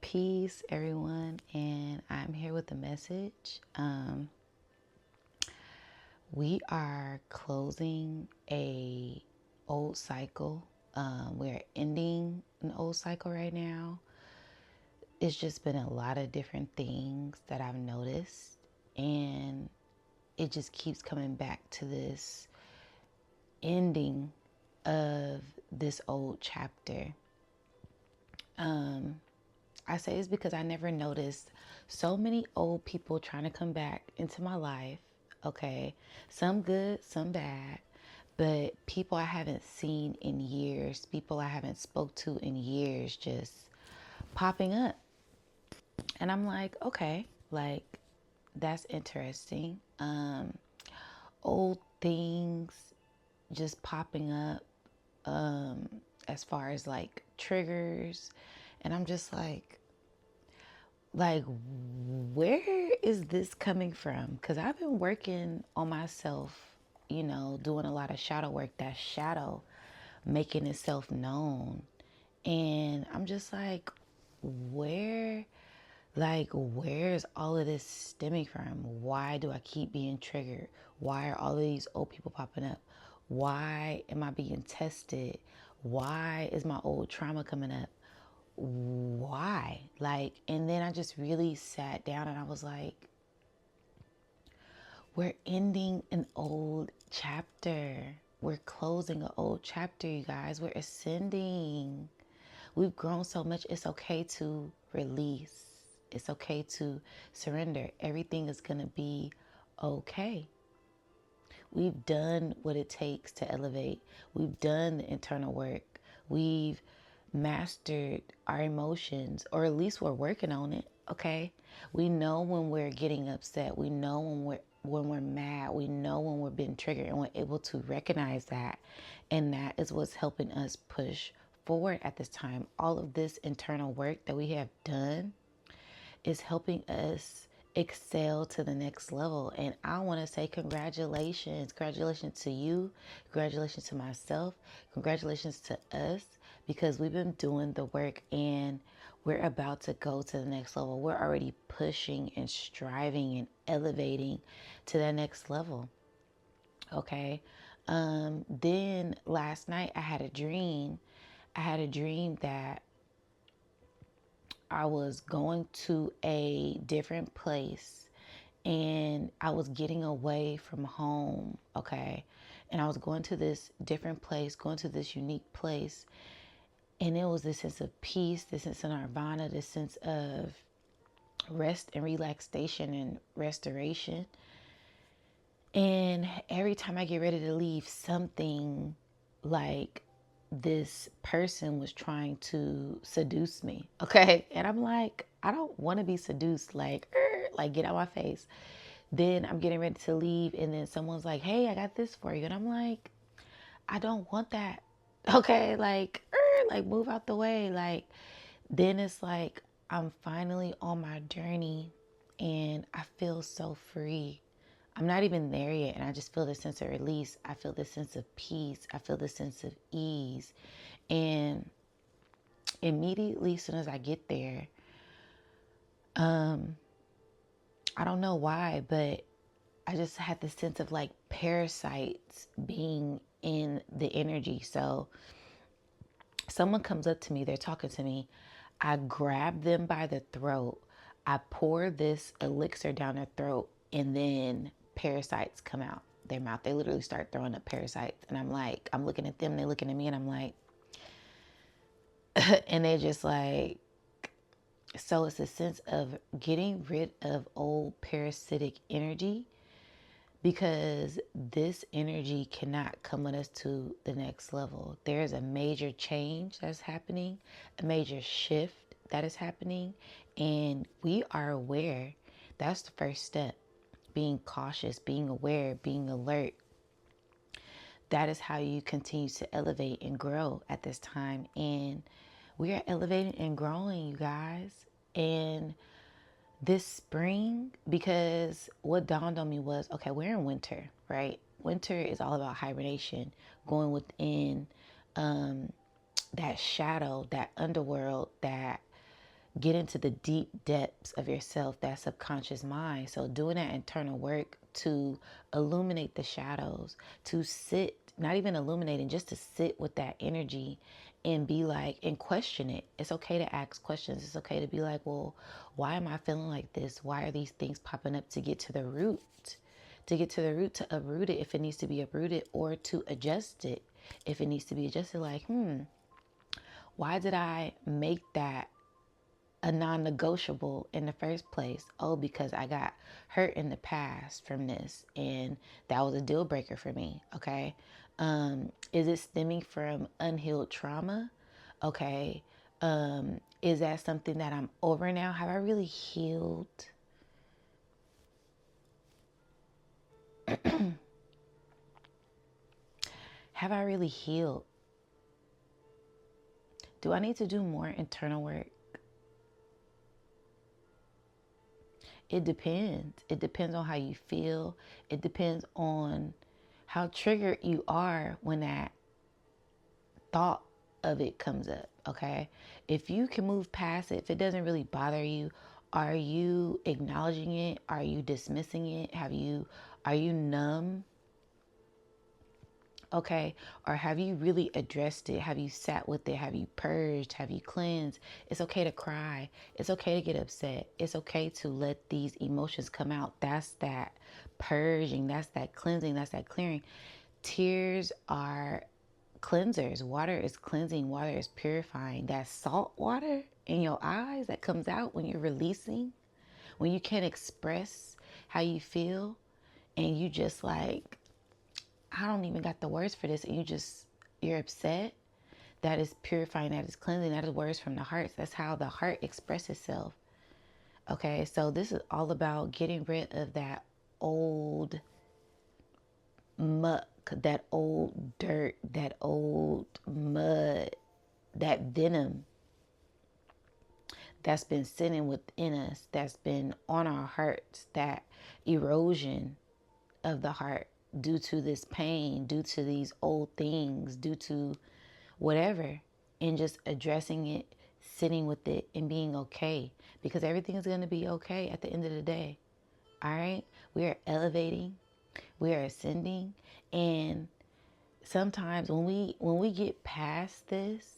Peace, everyone, and I'm here with a message. We are closing a old cycle. We're ending an old cycle right now. It's just been a lot of different things that I've noticed, and it just keeps coming back to this ending of this old chapter. I say this because I never noticed so many old people trying to come back into my life. Okay, some good, some bad, but people I haven't seen in years, people I haven't spoke to in years, just popping up. And I'm like, okay, like that's interesting. Old things just popping up, as far as like triggers, and I'm just like where is this coming from? Because I've been working on myself, doing a lot of shadow work, that shadow making itself known. And I'm just where where's all of this stemming from? Why do I keep being triggered? Why are all of these old people popping up? Why am I being tested? Why is my old trauma coming up? Why? And then I just really sat down and I was like, we're ending an old chapter. We're closing an old chapter, you guys. We're ascending. We've grown so much. It's okay to release. It's okay to surrender. Everything is going to be okay. We've done what it takes to elevate. We've done the internal work. We've mastered our emotions, or at least we're working on it. Okay. We know when we're getting upset. We know when we're mad. We know when we're being triggered, and we're able to recognize that. And that is what's helping us push forward at this time. All of this internal work that we have done is helping us excel to the next level. And I want to say congratulations. Congratulations to you. Congratulations to myself. Congratulations to us, because we've been doing the work and we're about to go to the next level. We're already pushing and striving and elevating to that next level. Okay. Then last night I had a dream. I had a dream that I was going to a different place and I was getting away from home, okay? And I was going to this different place, going to this unique place. And it was this sense of peace, this sense of nirvana, this sense of rest and relaxation and restoration. And every time I get ready to leave, something like this person was trying to seduce me. Okay. And I'm like, I don't want to be seduced. Like get out my face. Then I'm getting ready to leave. And then someone's like, hey, I got this for you. And I'm like, I don't want that. Okay. Like move out the way. Then it's like, I'm finally on my journey and I feel so free. I'm not even there yet, and I just feel this sense of release. I feel this sense of peace. I feel this sense of ease. And immediately, as soon as I get there, I don't know why, but I just had this sense of like parasites being in the energy. So someone comes up to me, they're talking to me. I grab them by the throat. I pour this elixir down their throat, and then parasites come out their mouth. They literally start throwing up parasites. And I'm like, I'm looking at them, they're looking at me, and I'm like, and they're just like, so it's a sense of getting rid of old parasitic energy, because this energy cannot come with us to the next level. There's a major change that's happening, a major shift that is happening, and we are aware. That's the first step. Being cautious, being aware, being alert. That is how you continue to elevate and grow at this time. And we are elevating and growing, you guys. And this spring, because what dawned on me was, okay, we're in winter, right? Winter is all about hibernation, going within that shadow, that underworld, that get into the deep depths of yourself, that subconscious mind. So doing that internal work to illuminate the shadows, to sit, not even illuminating, just to sit with that energy and be like, and question it. It's okay to ask questions. It's okay to be like, well, why am I feeling like this? Why are these things popping up? To get to the root, to uproot it if it needs to be uprooted, or to adjust it if it needs to be adjusted. Like, why did I make that a non-negotiable in the first place? Oh, because I got hurt in the past from this, and that was a deal breaker for me. Okay. Is it stemming from unhealed trauma? Okay. Is that something that I'm over now? Have I really healed? Have I really healed? Do I need to do more internal work? It depends. It depends on how you feel. It depends on how triggered you are when that thought of it comes up. Okay. If you can move past it, if it doesn't really bother you, are you acknowledging it? Are you dismissing it? Are you numb? Okay. Or have you really addressed it? Have you sat with it? Have you purged? Have you cleansed? It's okay to cry. It's okay to get upset. It's okay to let these emotions come out. That's that purging. That's that cleansing. That's that clearing. Tears are cleansers. Water is cleansing. Water is purifying. That salt water in your eyes that comes out when you're releasing, when you can't express how you feel, and you just like, I don't even got the words for this, and you're upset. That is purifying. That is cleansing. That is words from the heart. That's how the heart expresses itself. Okay, so this is all about getting rid of that old muck, that old dirt, that old mud, that venom that's been sitting within us, that's been on our hearts, that erosion of the heart due to this pain, due to these old things, due to whatever, and just addressing it, sitting with it, and being okay, because everything is going to be okay at the end of the day. All right, we are elevating, we are ascending, and sometimes when we get past this,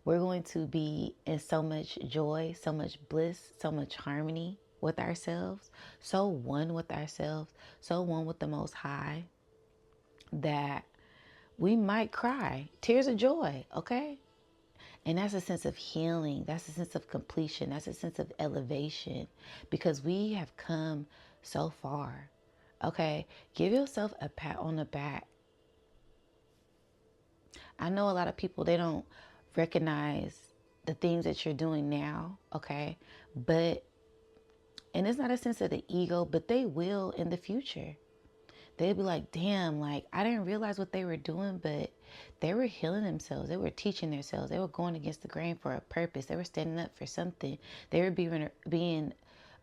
we're going to be in so much joy, so much bliss, so much harmony with ourselves, so one with ourselves, so one with the Most High, that we might cry tears of joy, okay? And that's a sense of healing. That's a sense of completion. That's a sense of elevation, because we have come so far, okay? Give yourself a pat on the back. I know a lot of people, they don't recognize the things that you're doing now, okay? But, and it's not a sense of the ego, but they will in the future. They'll be like, damn, like, I didn't realize what they were doing, but they were healing themselves. They were teaching themselves. They were going against the grain for a purpose. They were standing up for something. They were being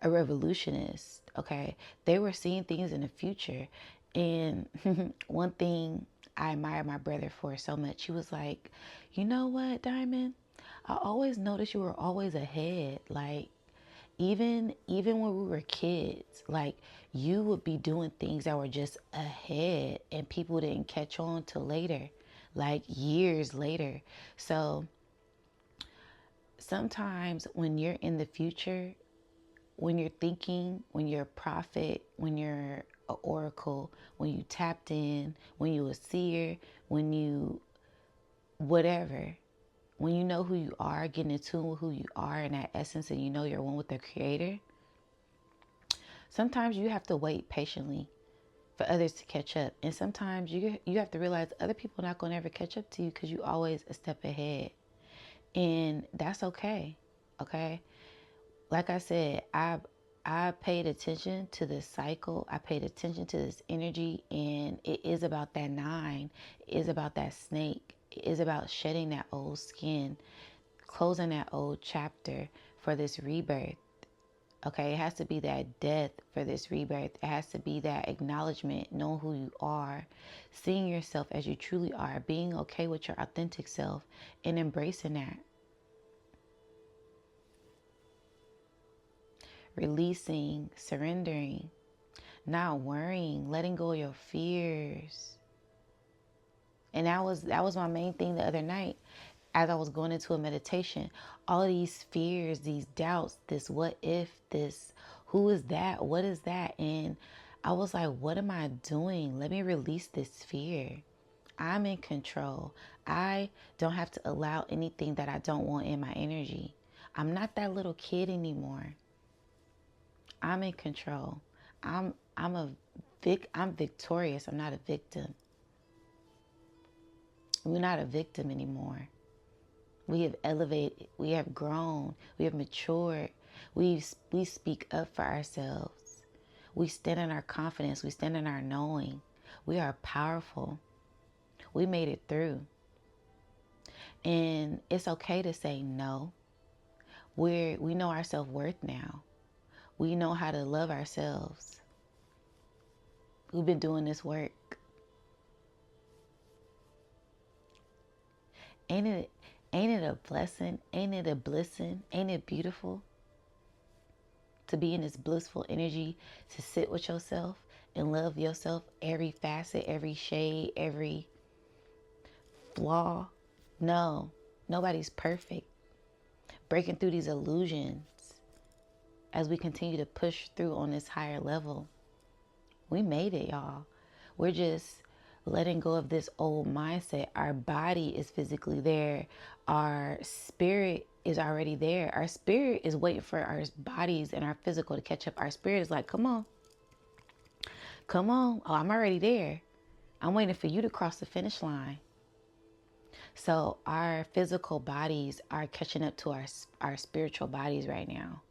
a revolutionist, okay? They were seeing things in the future. And one thing I admire my brother for so much, he was like, you know what, Diamond? I always noticed you were always ahead. Like, even when we were kids, like, you would be doing things that were just ahead, and people didn't catch on till later, like years later. So sometimes when you're in the future, when you're thinking, when you're a prophet, when you're an oracle, when you tapped in, when you a seer, when you whatever, when you know who you are, getting in tune with who you are in that essence, and you know you're one with the Creator, sometimes you have to wait patiently for others to catch up. And sometimes you have to realize other people are not going to ever catch up to you, because you always a step ahead. And that's okay. Okay. Like I said, I paid attention to this cycle. I paid attention to this energy, and it is about that 9. It is about that snake. It is about shedding that old skin, closing that old chapter for this rebirth. Okay, it has to be that death for this rebirth. It has to be that acknowledgement, knowing who you are, seeing yourself as you truly are, being okay with your authentic self, and embracing that. releasing, surrendering, not worrying, letting go of your fears. And that was my main thing the other night as I was going into a meditation. All of these fears, these doubts, this what if, this who is that, what is that? And I was like, what am I doing? Let me release this fear. I'm in control. I don't have to allow anything that I don't want in my energy. I'm not that little kid anymore. I'm in control. I'm victorious. I'm not a victim. We're not a victim anymore. We have elevated, we have grown, we have matured. We speak up for ourselves. We stand in our confidence. We stand in our knowing. We are powerful. We made it through. And it's okay to say no. We know our self-worth now. We know how to love ourselves. We've been doing this work. Ain't it a blessing? Ain't it a blessing? Ain't it beautiful to be in this blissful energy, to sit with yourself and love yourself, every facet, every shade, every flaw? No, nobody's perfect. Breaking through these illusions as we continue to push through on this higher level. We made it, y'all. We're just letting go of this old mindset. Our body is physically there. Our spirit is already there. Our spirit is waiting for our bodies and our physical to catch up. Our spirit is like, come on. Come on. Oh, I'm already there. I'm waiting for you to cross the finish line. So our physical bodies are catching up to our spiritual bodies right now.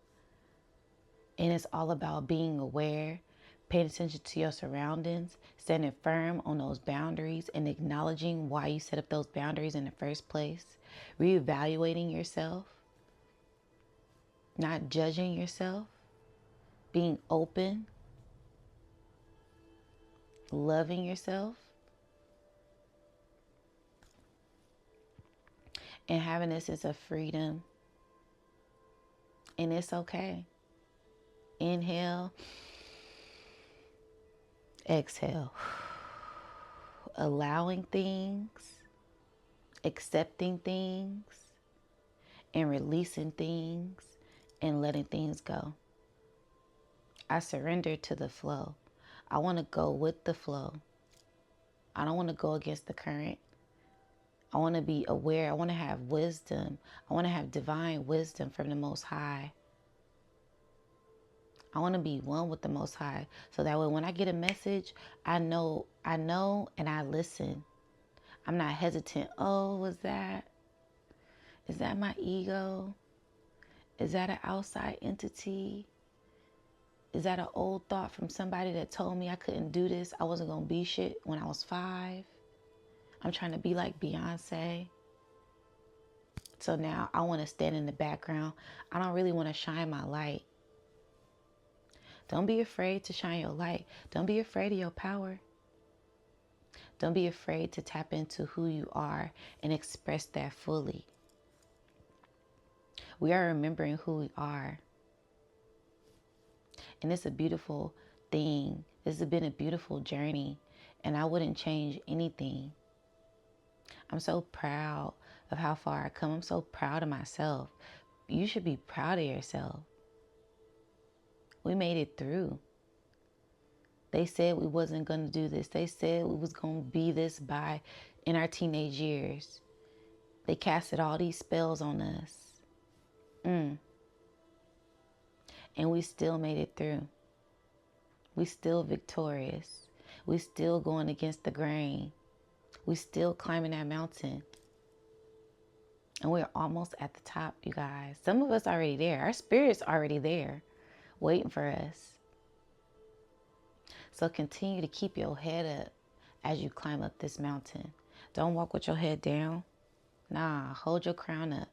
And it's all about being aware, paying attention to your surroundings, standing firm on those boundaries and acknowledging why you set up those boundaries in the first place, reevaluating yourself, not judging yourself, being open, loving yourself, and having a sense of freedom. And it's okay. Inhale, exhale. Allowing things, accepting things, and releasing things, and letting things go. I surrender to the flow. I want to go with the flow. I don't want to go against the current. I want to be aware. I want to have wisdom. I want to have divine wisdom from the Most High. I want to be one with the Most High. So that way when I get a message, I know, and I listen. I'm not hesitant. Oh, is that my ego? Is that an outside entity? Is that an old thought from somebody that told me I couldn't do this? I wasn't going to be shit when I was 5. I'm trying to be like Beyonce. So now I want to stand in the background. I don't really want to shine my light. Don't be afraid to shine your light. Don't be afraid of your power. Don't be afraid to tap into who you are and express that fully. We are remembering who we are. And it's a beautiful thing. This has been a beautiful journey. And I wouldn't change anything. I'm so proud of how far I come. I'm so proud of myself. You should be proud of yourself. We made it through. They said we wasn't going to do this. They said we was going to be this by in our teenage years. They casted all these spells on us. And we still made it through. We still victorious. We still going against the grain. We still climbing that mountain. And we're almost at the top, you guys. Some of us already there. Our spirit's already there, waiting for us. So continue to keep your head up as you climb up this mountain. Don't walk with your head down. Nah, hold your crown up.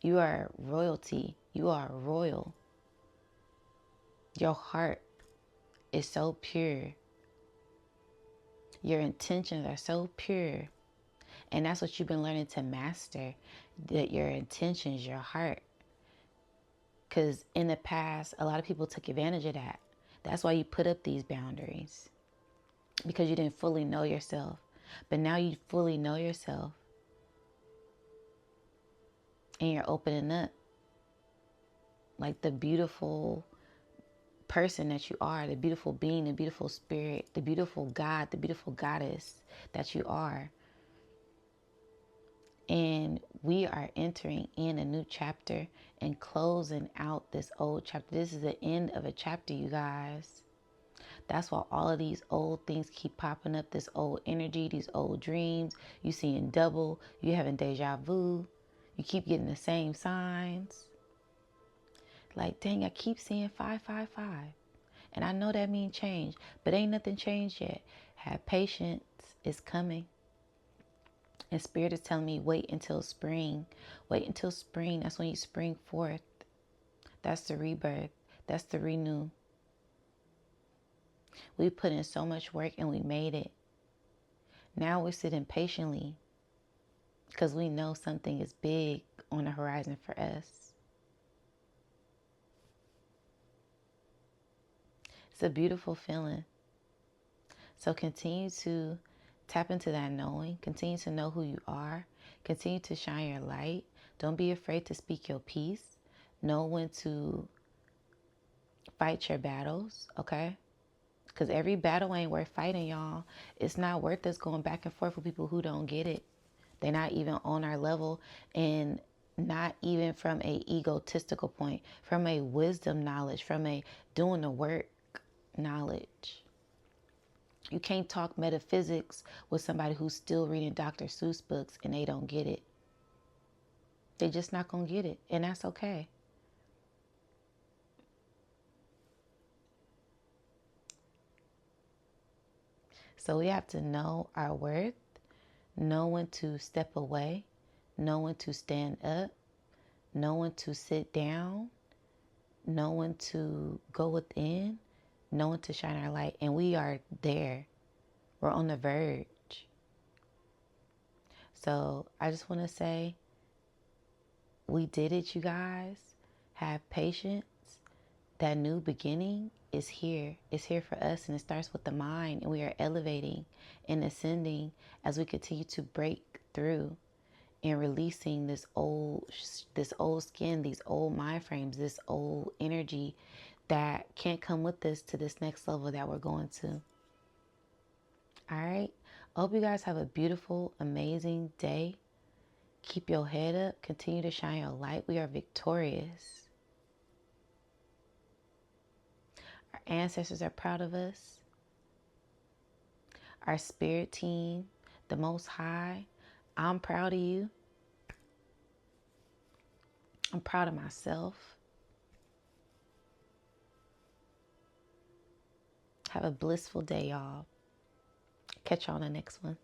You are royalty. You are royal. Your heart is so pure. Your intentions are so pure. And that's what you've been learning to master. That your intentions, your heart. Because in the past, a lot of people took advantage of that. That's why you put up these boundaries, because you didn't fully know yourself. But now you fully know yourself and you're opening up like the beautiful person that you are, the beautiful being, the beautiful spirit, the beautiful God, the beautiful goddess that you are. And we are entering in a new chapter and closing out this old chapter. This is the end of a chapter, you guys. That's why all of these old things keep popping up. This old energy, these old dreams. You seeing double. You having deja vu. You keep getting the same signs. Like, dang, I keep seeing 555. And I know that means change, but ain't nothing changed yet. Have patience. It's coming. And Spirit is telling me, wait until spring. Wait until spring. That's when you spring forth. That's the rebirth. That's the renew. We put in so much work and we made it. Now we're sitting patiently because we know something is big on the horizon for us. It's a beautiful feeling. So continue to tap into that knowing. Continue to know who you are. Continue to shine your light. Don't be afraid to speak your piece. Know when to fight your battles, okay? Because every battle ain't worth fighting, y'all. It's not worth us going back and forth with people who don't get it. They're not even on our level, and not even from a egotistical point, from a wisdom knowledge, from a doing the work knowledge. You can't talk metaphysics with somebody who's still reading Dr. Seuss books and they don't get it. They're just not going to get it, and that's okay. So we have to know our worth, know when to step away, know when to stand up, know when to sit down, know when to go within, know when to shine our light. And we are there. We're on the verge. So I just want to say, we did it, you guys. Have patience. That new beginning is here. It's here for us, and it starts with the mind. And we are elevating and ascending as we continue to break through and releasing this old skin, these old mind frames, this old energy that can't come with us to this next level that we're going to. All right. I hope you guys have a beautiful, amazing day. Keep your head up. Continue to shine your light. We are victorious. Our ancestors are proud of us. Our spirit team, the Most High, I'm proud of you. I'm proud of myself. Have a blissful day, y'all. Catch y'all on the next one.